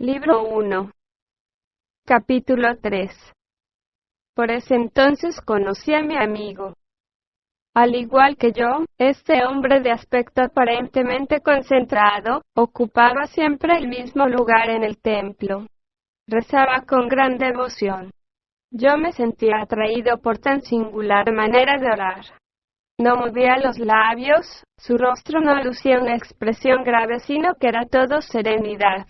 Libro 1. Capítulo 3. Por ese entonces conocí a mi amigo. Al igual que yo, este hombre de aspecto aparentemente concentrado, ocupaba siempre el mismo lugar en el templo. Rezaba con gran devoción. Yo me sentía atraído por tan singular manera de orar. No movía los labios, su rostro no lucía una expresión grave, sino que era todo serenidad.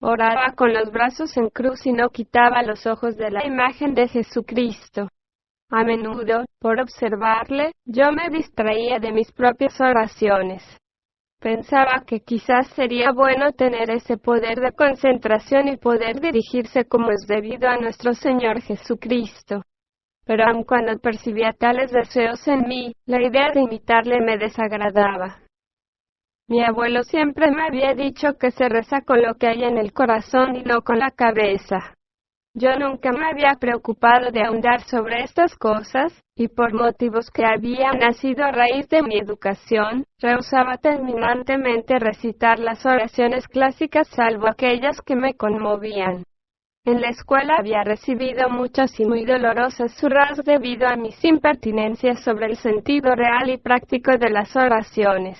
Oraba con los brazos en cruz y no quitaba los ojos de la imagen de Jesucristo. A menudo, por observarle, yo me distraía de mis propias oraciones. Pensaba que quizás sería bueno tener ese poder de concentración y poder dirigirse como es debido a nuestro Señor Jesucristo. Pero aun cuando percibía tales deseos en mí, la idea de imitarle me desagradaba. Mi abuelo siempre me había dicho que se reza con lo que hay en el corazón y no con la cabeza. Yo nunca me había preocupado de ahondar sobre estas cosas, y por motivos que habían nacido a raíz de mi educación, rehusaba terminantemente recitar las oraciones clásicas salvo aquellas que me conmovían. En la escuela había recibido muchas y muy dolorosas zurras debido a mis impertinencias sobre el sentido real y práctico de las oraciones.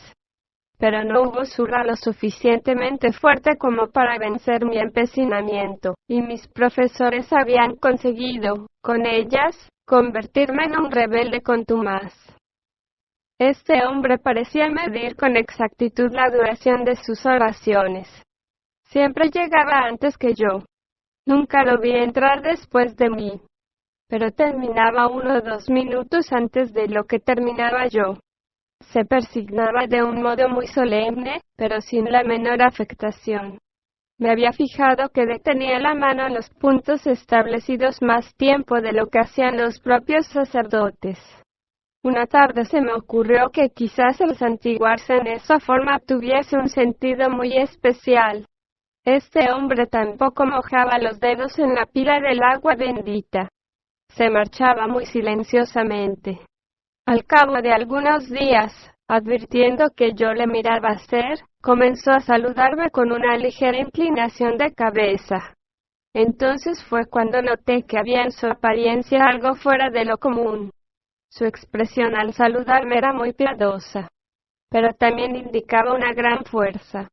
Pero no hubo zurra lo suficientemente fuerte como para vencer mi empecinamiento, y mis profesores habían conseguido, con ellas, convertirme en un rebelde contumaz. Este hombre parecía medir con exactitud la duración de sus oraciones. Siempre llegaba antes que yo. Nunca lo vi entrar después de mí. Pero terminaba 1 o 2 minutos antes de lo que terminaba yo. Se persignaba de un modo muy solemne, pero sin la menor afectación. Me había fijado que detenía la mano en los puntos establecidos más tiempo de lo que hacían los propios sacerdotes. Una tarde se me ocurrió que quizás el santiguarse en esa forma tuviese un sentido muy especial. Este hombre tampoco mojaba los dedos en la pila del agua bendita. Se marchaba muy silenciosamente. Al cabo de algunos días, advirtiendo que yo le miraba hacer, comenzó a saludarme con una ligera inclinación de cabeza. Entonces fue cuando noté que había en su apariencia algo fuera de lo común. Su expresión al saludarme era muy piadosa, pero también indicaba una gran fuerza.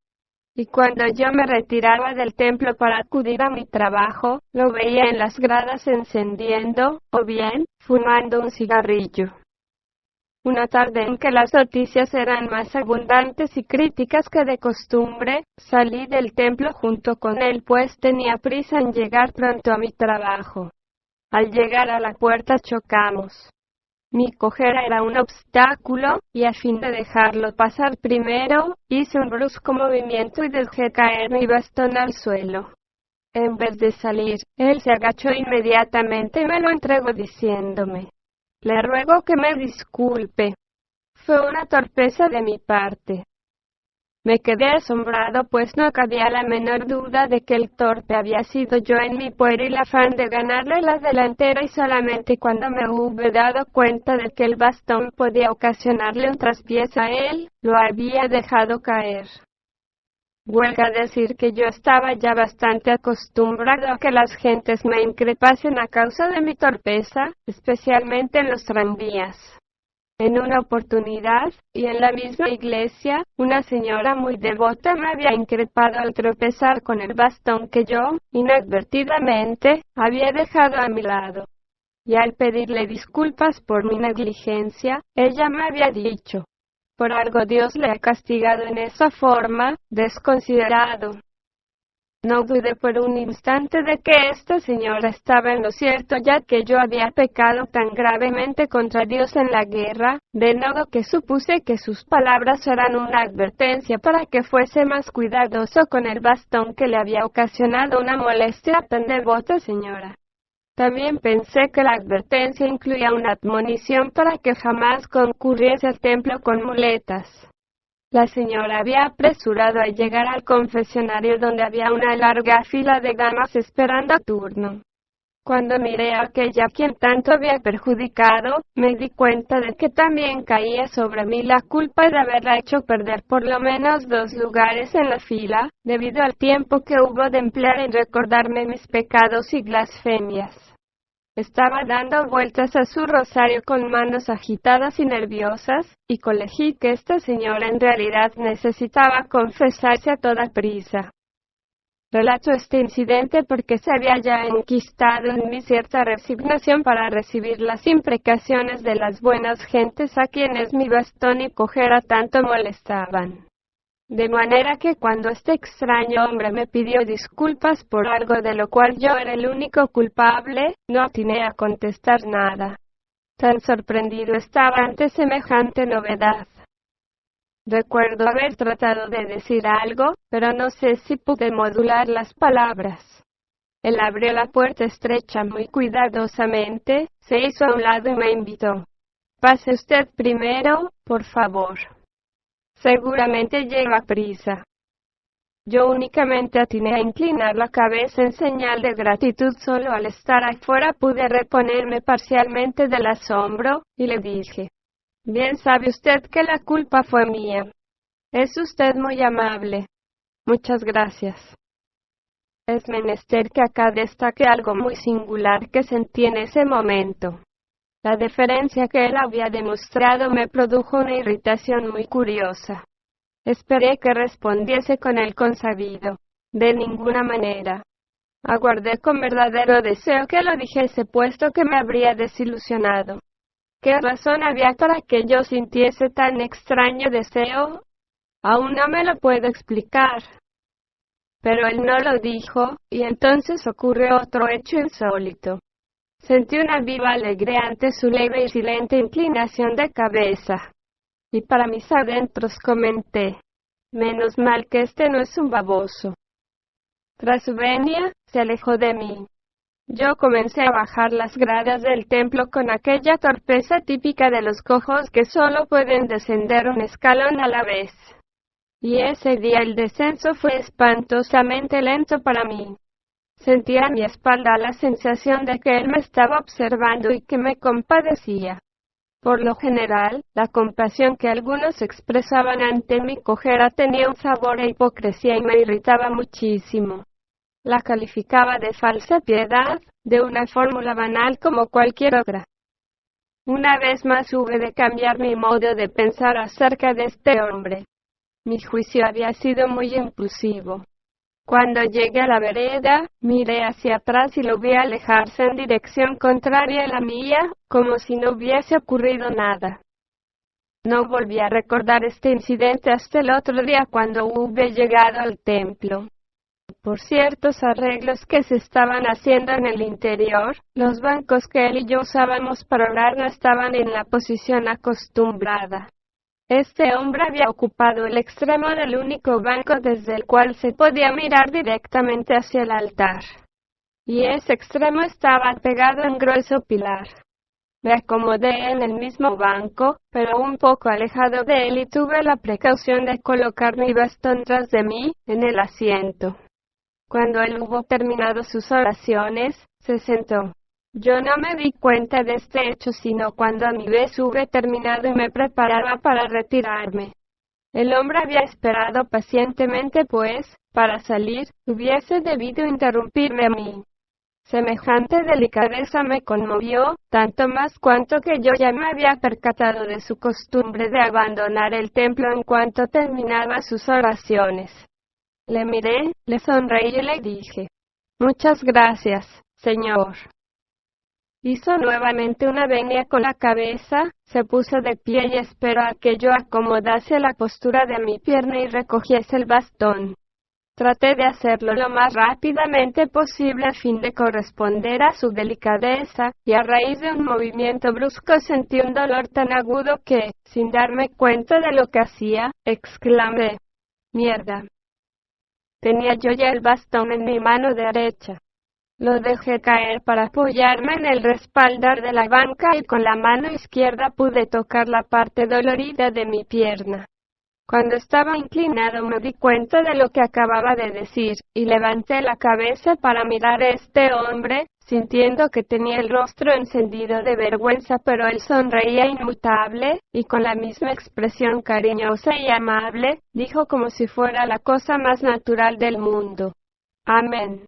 Y cuando yo me retiraba del templo para acudir a mi trabajo, lo veía en las gradas encendiendo, o bien, fumando un cigarrillo. Una tarde en que las noticias eran más abundantes y críticas que de costumbre, salí del templo junto con él, pues tenía prisa en llegar pronto a mi trabajo. Al llegar a la puerta chocamos. Mi cojera era un obstáculo, y a fin de dejarlo pasar primero, hice un brusco movimiento y dejé caer mi bastón al suelo. En vez de salir, él se agachó inmediatamente y me lo entregó diciéndome: «Le ruego que me disculpe. Fue una torpeza de mi parte». Me quedé asombrado, pues no cabía la menor duda de que el torpe había sido yo en mi pueril afán de ganarle la delantera, y solamente cuando me hube dado cuenta de que el bastón podía ocasionarle un traspiés a él, lo había dejado caer. Huelga decir que yo estaba ya bastante acostumbrado a que las gentes me increpasen a causa de mi torpeza, especialmente en los tranvías. En una oportunidad, y en la misma iglesia, una señora muy devota me había increpado al tropezar con el bastón que yo, inadvertidamente, había dejado a mi lado. Y al pedirle disculpas por mi negligencia, ella me había dicho: «Por algo Dios le ha castigado en esa forma, desconsiderado». No dudé por un instante de que esta señora estaba en lo cierto, ya que yo había pecado tan gravemente contra Dios en la guerra, de modo que supuse que sus palabras eran una advertencia para que fuese más cuidadoso con el bastón que le había ocasionado una molestia a tan devota señora. También pensé que la advertencia incluía una admonición para que jamás concurriese al templo con muletas. La señora había apresurado a llegar al confesionario, donde había una larga fila de damas esperando turno. Cuando miré a aquella a quien tanto había perjudicado, me di cuenta de que también caía sobre mí la culpa de haberla hecho perder por lo menos 2 lugares en la fila, debido al tiempo que hubo de emplear en recordarme mis pecados y blasfemias. Estaba dando vueltas a su rosario con manos agitadas y nerviosas, y colegí que esta señora en realidad necesitaba confesarse a toda prisa. Relato este incidente porque se había ya enquistado en mí cierta resignación para recibir las imprecaciones de las buenas gentes a quienes mi bastón y cojera tanto molestaban. De manera que cuando este extraño hombre me pidió disculpas por algo de lo cual yo era el único culpable, no atiné a contestar nada. Tan sorprendido estaba ante semejante novedad. Recuerdo haber tratado de decir algo, pero no sé si pude modular las palabras. Él abrió la puerta estrecha muy cuidadosamente, se hizo a un lado y me invitó. Pase usted primero, por favor. Seguramente lleva prisa. Yo únicamente atiné a inclinar la cabeza en señal de gratitud. Solo al estar afuera pude reponerme parcialmente del asombro, y le dije: bien sabe usted que la culpa fue mía. Es usted muy amable. Muchas gracias. Es menester que acá destaque algo muy singular que sentí en ese momento. La deferencia que él había demostrado me produjo una irritación muy curiosa. Esperé que respondiese con el consabido: de ninguna manera. Aguardé con verdadero deseo que lo dijese, puesto que me habría desilusionado. ¿Qué razón había para que yo sintiese tan extraño deseo? Aún no me lo puedo explicar. Pero él no lo dijo, y entonces ocurrió otro hecho insólito. Sentí una viva alegría ante su leve y silente inclinación de cabeza. Y para mis adentros comenté: menos mal que este no es un baboso. Tras su venia, se alejó de mí. Yo comencé a bajar las gradas del templo con aquella torpeza típica de los cojos que solo pueden descender un escalón a la vez. Y ese día el descenso fue espantosamente lento para mí. Sentía a mi espalda la sensación de que él me estaba observando y que me compadecía. Por lo general, la compasión que algunos expresaban ante mi cojera tenía un sabor a hipocresía y me irritaba muchísimo. La calificaba de falsa piedad, de una fórmula banal como cualquier otra. Una vez más hube de cambiar mi modo de pensar acerca de este hombre. Mi juicio había sido muy impulsivo. Cuando llegué a la vereda, miré hacia atrás y lo vi alejarse en dirección contraria a la mía, como si no hubiese ocurrido nada. No volví a recordar este incidente hasta el otro día, cuando hube llegado al templo. Por ciertos arreglos que se estaban haciendo en el interior, los bancos que él y yo usábamos para orar no estaban en la posición acostumbrada. Este hombre había ocupado el extremo del único banco desde el cual se podía mirar directamente hacia el altar. Y ese extremo estaba pegado a un grueso pilar. Me acomodé en el mismo banco, pero un poco alejado de él, y tuve la precaución de colocar mi bastón tras de mí, en el asiento. Cuando él hubo terminado sus oraciones, se sentó. Yo no me di cuenta de este hecho sino cuando a mi vez hube terminado y me preparaba para retirarme. El hombre había esperado pacientemente, pues, para salir, hubiese debido interrumpirme a mí. Semejante delicadeza me conmovió, tanto más cuanto que yo ya me había percatado de su costumbre de abandonar el templo en cuanto terminaba sus oraciones. Le miré, le sonreí y le dije: muchas gracias, señor. Hizo nuevamente una venia con la cabeza, se puso de pie y esperó a que yo acomodase la postura de mi pierna y recogiese el bastón. Traté de hacerlo lo más rápidamente posible a fin de corresponder a su delicadeza, y a raíz de un movimiento brusco sentí un dolor tan agudo que, sin darme cuenta de lo que hacía, exclamé: ¡mierda! Tenía yo ya el bastón en mi mano derecha. Lo dejé caer para apoyarme en el respaldar de la banca y con la mano izquierda pude tocar la parte dolorida de mi pierna. Cuando estaba inclinado me di cuenta de lo que acababa de decir, y levanté la cabeza para mirar a este hombre, sintiendo que tenía el rostro encendido de vergüenza, pero él sonreía inmutable, y con la misma expresión cariñosa y amable, dijo como si fuera la cosa más natural del mundo: Amén.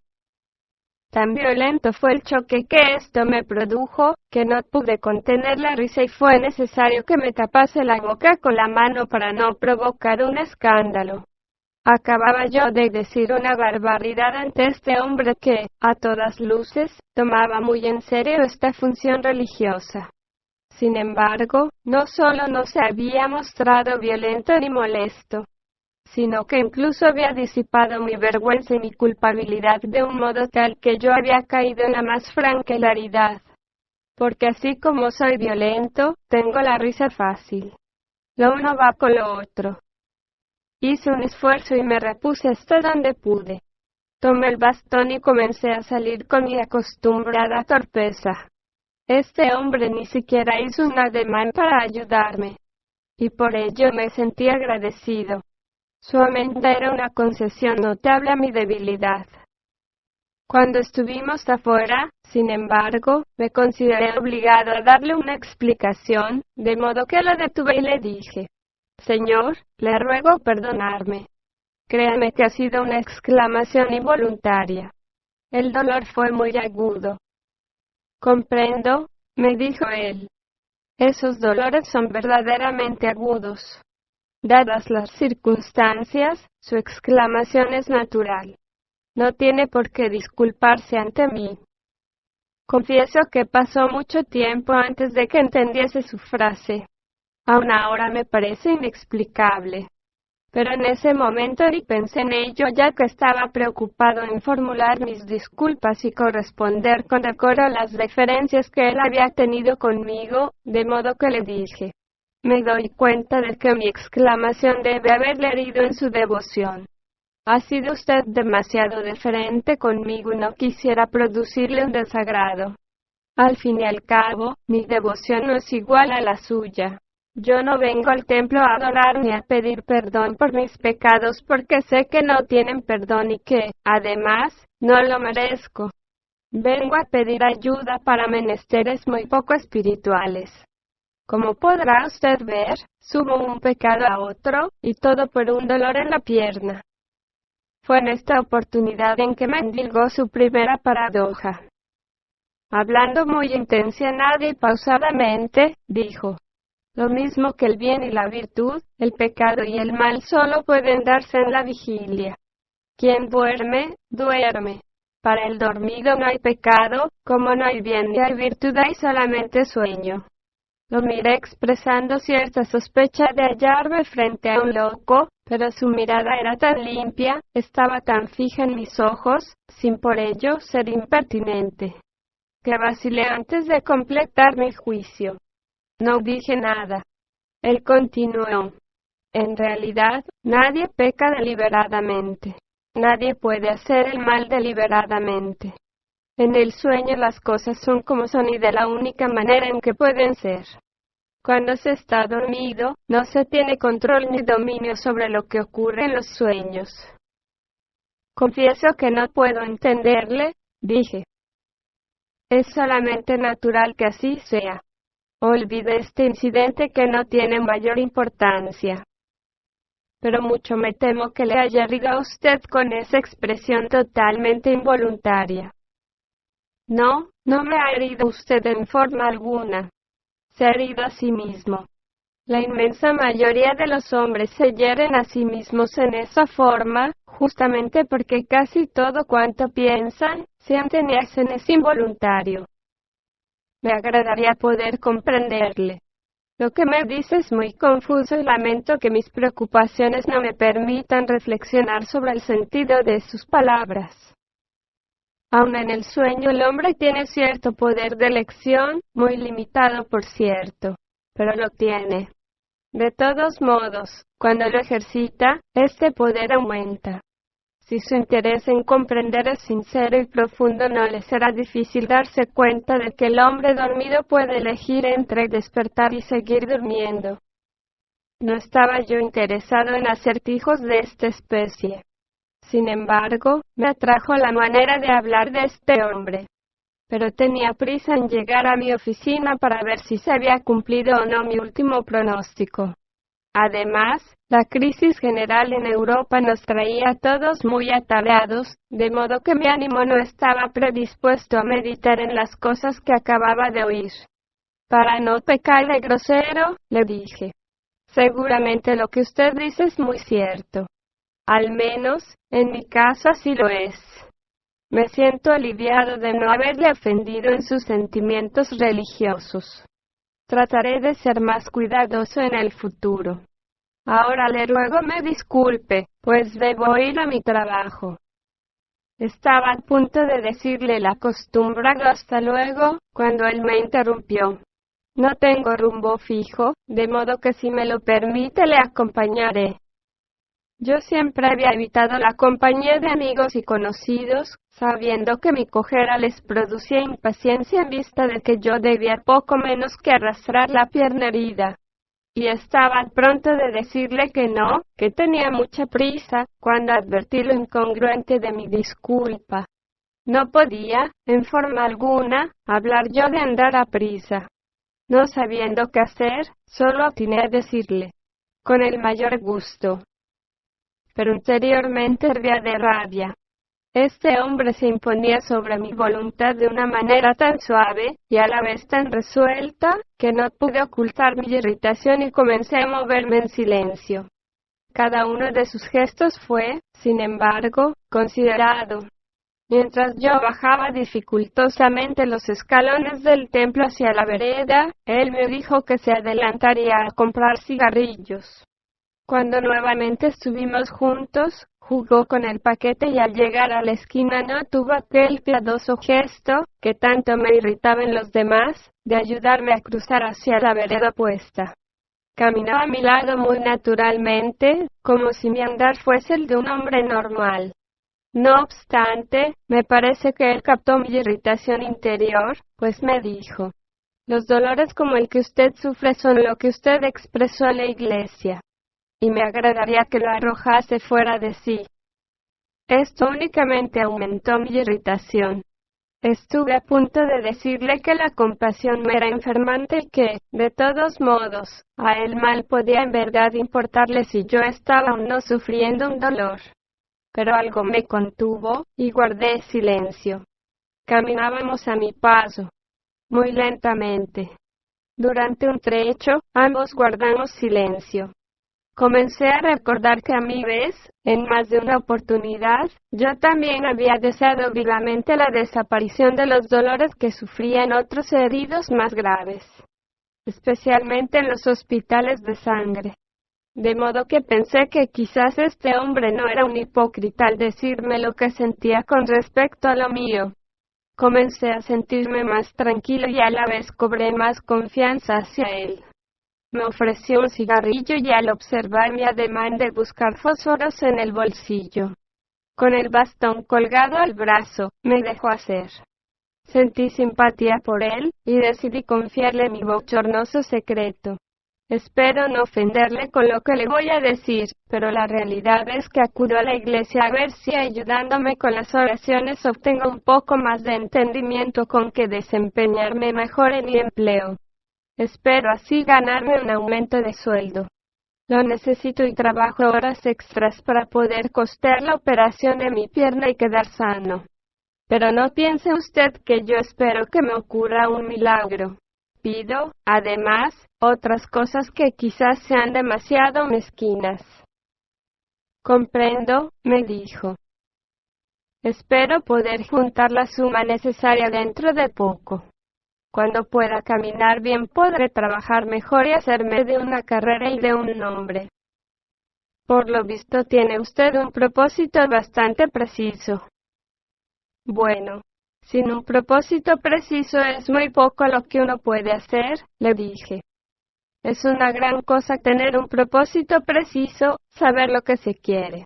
Tan violento fue el choque que esto me produjo, que no pude contener la risa y fue necesario que me tapase la boca con la mano para no provocar un escándalo. Acababa yo de decir una barbaridad ante este hombre que, a todas luces, tomaba muy en serio esta función religiosa. Sin embargo, no solo no se había mostrado violento ni molesto, sino que incluso había disipado mi vergüenza y mi culpabilidad de un modo tal que yo había caído en la más franca hilaridad. Porque así como soy violento, tengo la risa fácil. Lo uno va con lo otro. Hice un esfuerzo y me repuse hasta donde pude. Tomé el bastón y comencé a salir con mi acostumbrada torpeza. Este hombre ni siquiera hizo un ademán para ayudarme, y por ello me sentí agradecido. Su aumento era una concesión notable a mi debilidad. Cuando estuvimos afuera, sin embargo, me consideré obligado a darle una explicación, de modo que lo detuve y le dije: Señor, le ruego perdonarme. Créame que ha sido una exclamación involuntaria. El dolor fue muy agudo. Comprendo, me dijo él. Esos dolores son verdaderamente agudos. Dadas las circunstancias, su exclamación es natural. No tiene por qué disculparse ante mí. Confieso que pasó mucho tiempo antes de que entendiese su frase. Aún ahora me parece inexplicable. Pero en ese momento ni pensé en ello, ya que estaba preocupado en formular mis disculpas y corresponder con decoro a las deferencias que él había tenido conmigo, de modo que le dije: Me doy cuenta de que mi exclamación debe haberle herido en su devoción. Ha sido usted demasiado deferente conmigo y no quisiera producirle un desagrado. Al fin y al cabo, mi devoción no es igual a la suya. Yo no vengo al templo a adorar ni a pedir perdón por mis pecados porque sé que no tienen perdón y que, además, no lo merezco. Vengo a pedir ayuda para menesteres muy poco espirituales. Como podrá usted ver, sumo un pecado a otro, y todo por un dolor en la pierna. Fue en esta oportunidad en que me endilgó su primera paradoja. Hablando muy intencionada y pausadamente, dijo: Lo mismo que el bien y la virtud, el pecado y el mal solo pueden darse en la vigilia. Quien duerme, duerme. Para el dormido no hay pecado, como no hay bien ni hay virtud, hay solamente sueño. Lo miré expresando cierta sospecha de hallarme frente a un loco, pero su mirada era tan limpia, estaba tan fija en mis ojos, sin por ello ser impertinente, que vacilé antes de completar mi juicio. No dije nada. Él continuó: En realidad, nadie peca deliberadamente. Nadie puede hacer el mal deliberadamente. En el sueño las cosas son como son y de la única manera en que pueden ser. Cuando se está dormido, no se tiene control ni dominio sobre lo que ocurre en los sueños. Confieso que no puedo entenderle, dije. Es solamente natural que así sea. Olvide este incidente que no tiene mayor importancia. Pero mucho me temo que le haya herido a usted con esa expresión totalmente involuntaria. No, no me ha herido usted en forma alguna. Se ha herido a sí mismo. La inmensa mayoría de los hombres se hieren a sí mismos en esa forma, justamente porque casi todo cuanto piensan, sienten y hacen es involuntario. Me agradaría poder comprenderle. Lo que me dice es muy confuso y lamento que mis preocupaciones no me permitan reflexionar sobre el sentido de sus palabras. Aun en el sueño el hombre tiene cierto poder de elección, muy limitado por cierto, pero lo tiene. De todos modos, cuando lo ejercita, este poder aumenta. Si su interés en comprender es sincero y profundo, no le será difícil darse cuenta de que el hombre dormido puede elegir entre despertar y seguir durmiendo. No estaba yo interesado en acertijos de esta especie. Sin embargo, me atrajo la manera de hablar de este hombre. Pero tenía prisa en llegar a mi oficina para ver si se había cumplido o no mi último pronóstico. Además, la crisis general en Europa nos traía a todos muy atareados, de modo que mi ánimo no estaba predispuesto a meditar en las cosas que acababa de oír. Para no pecar de grosero, le dije: seguramente lo que usted dice es muy cierto. Al menos, en mi caso así lo es. Me siento aliviado de no haberle ofendido en sus sentimientos religiosos. Trataré de ser más cuidadoso en el futuro. Ahora le ruego me disculpe, pues debo ir a mi trabajo. Estaba a punto de decirle el acostumbrado hasta luego, cuando él me interrumpió. No tengo rumbo fijo, de modo que si me lo permite le acompañaré. Yo siempre había evitado la compañía de amigos y conocidos, sabiendo que mi cojera les producía impaciencia en vista de que yo debía poco menos que arrastrar la pierna herida. Y estaba a pronto de decirle que no, que tenía mucha prisa, cuando advertí lo incongruente de mi disculpa. No podía, en forma alguna, hablar yo de andar a prisa. No sabiendo qué hacer, solo atiné a decirle: con el mayor gusto. Pero interiormente hervía de rabia. Este hombre se imponía sobre mi voluntad de una manera tan suave, y a la vez tan resuelta, que no pude ocultar mi irritación y comencé a moverme en silencio. Cada uno de sus gestos fue, sin embargo, considerado. Mientras yo bajaba dificultosamente los escalones del templo hacia la vereda, él me dijo que se adelantaría a comprar cigarrillos. Cuando nuevamente estuvimos juntos, jugó con el paquete y al llegar a la esquina no tuvo aquel piadoso gesto, que tanto me irritaba en los demás, de ayudarme a cruzar hacia la vereda opuesta. Caminaba a mi lado muy naturalmente, como si mi andar fuese el de un hombre normal. No obstante, me parece que él captó mi irritación interior, pues me dijo: los dolores como el que usted sufre son lo que usted expresó en la iglesia. Y me agradaría que lo arrojase fuera de sí. Esto únicamente aumentó mi irritación. Estuve a punto de decirle que la compasión me era enfermante y que, de todos modos, a él mal podía en verdad importarle si yo estaba o no sufriendo un dolor. Pero algo me contuvo, y guardé silencio. Caminábamos a mi paso, muy lentamente. Durante un trecho, ambos guardamos silencio. Comencé a recordar que a mi vez, en más de una oportunidad, yo también había deseado vivamente la desaparición de los dolores que sufrían otros heridos más graves, especialmente en los hospitales de sangre. De modo que pensé que quizás este hombre no era un hipócrita al decirme lo que sentía con respecto a lo mío. Comencé a sentirme más tranquilo y a la vez cobré más confianza hacia él. Me ofreció un cigarrillo y al observar mi ademán de buscar fósforos en el bolsillo, con el bastón colgado al brazo, me dejó hacer. Sentí simpatía por él, y decidí confiarle mi bochornoso secreto. Espero no ofenderle con lo que le voy a decir, pero la realidad es que acudo a la iglesia a ver si ayudándome con las oraciones obtengo un poco más de entendimiento con que desempeñarme mejor en mi empleo. Espero así ganarme un aumento de sueldo. Lo necesito y trabajo horas extras para poder costear la operación de mi pierna y quedar sano. Pero no piense usted que yo espero que me ocurra un milagro. Pido, además, otras cosas que quizás sean demasiado mezquinas. Comprendo, me dijo. Espero poder juntar la suma necesaria dentro de poco. Cuando pueda caminar bien podré trabajar mejor y hacerme de una carrera y de un nombre. Por lo visto tiene usted un propósito bastante preciso. Bueno, sin un propósito preciso es muy poco lo que uno puede hacer, le dije. Es una gran cosa tener un propósito preciso, saber lo que se quiere.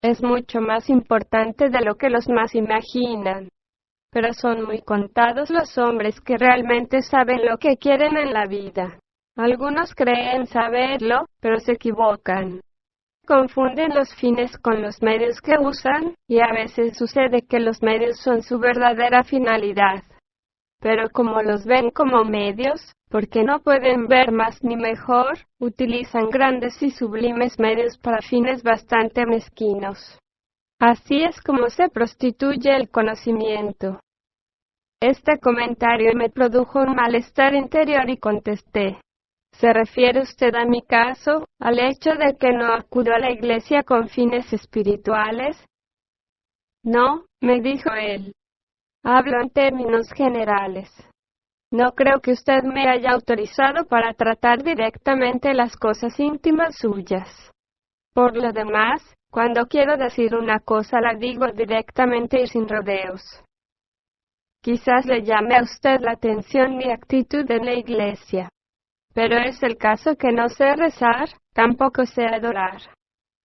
Es mucho más importante de lo que los más imaginan. Pero son muy contados los hombres que realmente saben lo que quieren en la vida. Algunos creen saberlo, pero se equivocan. Confunden los fines con los medios que usan, y a veces sucede que los medios son su verdadera finalidad. Pero como los ven como medios, porque no pueden ver más ni mejor, utilizan grandes y sublimes medios para fines bastante mezquinos. Así es como se prostituye el conocimiento. Este comentario me produjo un malestar interior y contesté: ¿se refiere usted a mi caso, al hecho de que no acudo a la iglesia con fines espirituales? No, me dijo él. Hablo en términos generales. No creo que usted me haya autorizado para tratar directamente las cosas íntimas suyas. Por lo demás, cuando quiero decir una cosa la digo directamente y sin rodeos. Quizás le llame a usted la atención mi actitud en la iglesia. Pero es el caso que no sé rezar, tampoco sé adorar.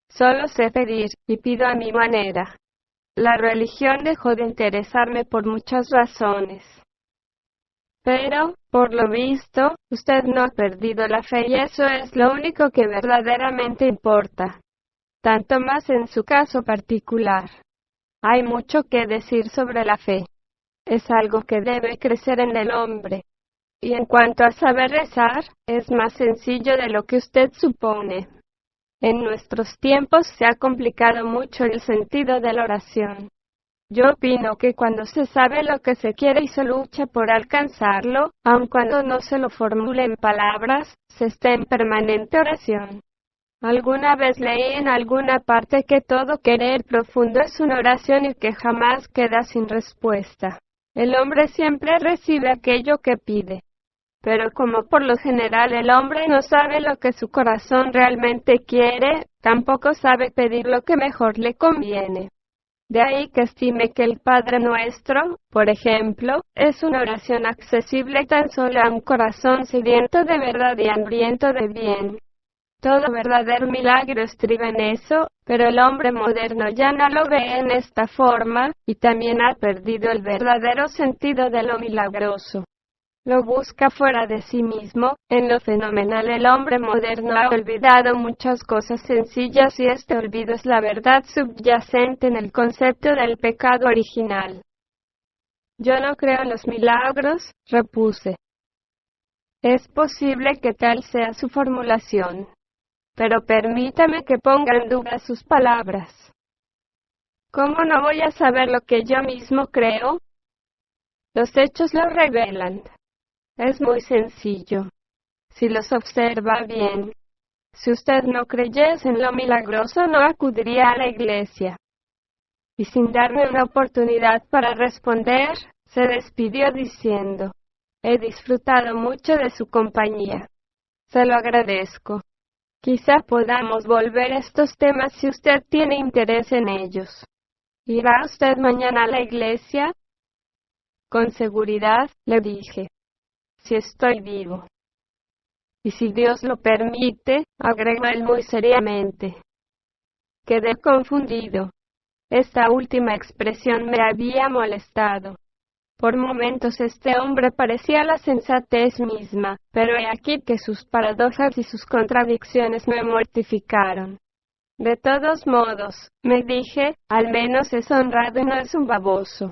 Solo sé pedir, y pido a mi manera. La religión dejó de interesarme por muchas razones. Pero, por lo visto, usted no ha perdido la fe y eso es lo único que verdaderamente importa. Tanto más en su caso particular. Hay mucho que decir sobre la fe. Es algo que debe crecer en el hombre. Y en cuanto a saber rezar, es más sencillo de lo que usted supone. En nuestros tiempos se ha complicado mucho el sentido de la oración. Yo opino que cuando se sabe lo que se quiere y se lucha por alcanzarlo, aun cuando no se lo formule en palabras, se está en permanente oración. Alguna vez leí en alguna parte que todo querer profundo es una oración y que jamás queda sin respuesta. El hombre siempre recibe aquello que pide. Pero como por lo general el hombre no sabe lo que su corazón realmente quiere, tampoco sabe pedir lo que mejor le conviene. De ahí que estime que el Padre Nuestro, por ejemplo, es una oración accesible tan solo a un corazón sediento de verdad y hambriento de bien. Todo verdadero milagro estriba en eso, pero el hombre moderno ya no lo ve en esta forma, y también ha perdido el verdadero sentido de lo milagroso. Lo busca fuera de sí mismo. En lo fenomenal el hombre moderno ha olvidado muchas cosas sencillas y este olvido es la verdad subyacente en el concepto del pecado original. Yo no creo en los milagros, repuse. Es posible que tal sea su formulación. Pero permítame que ponga en duda sus palabras. ¿Cómo no voy a saber lo que yo mismo creo? Los hechos lo revelan. Es muy sencillo. Si los observa bien. Si usted no creyese en lo milagroso, no acudiría a la iglesia. Y sin darme una oportunidad para responder, se despidió diciendo: he disfrutado mucho de su compañía. Se lo agradezco. Quizá podamos volver a estos temas si usted tiene interés en ellos. ¿Irá usted mañana a la iglesia? Con seguridad, le dije. Si estoy vivo. Y si Dios lo permite, agregó él muy seriamente. Quedé confundido. Esta última expresión me había molestado. Por momentos este hombre parecía la sensatez misma, pero he aquí que sus paradojas y sus contradicciones me mortificaron. De todos modos, me dije, al menos es honrado y no es un baboso.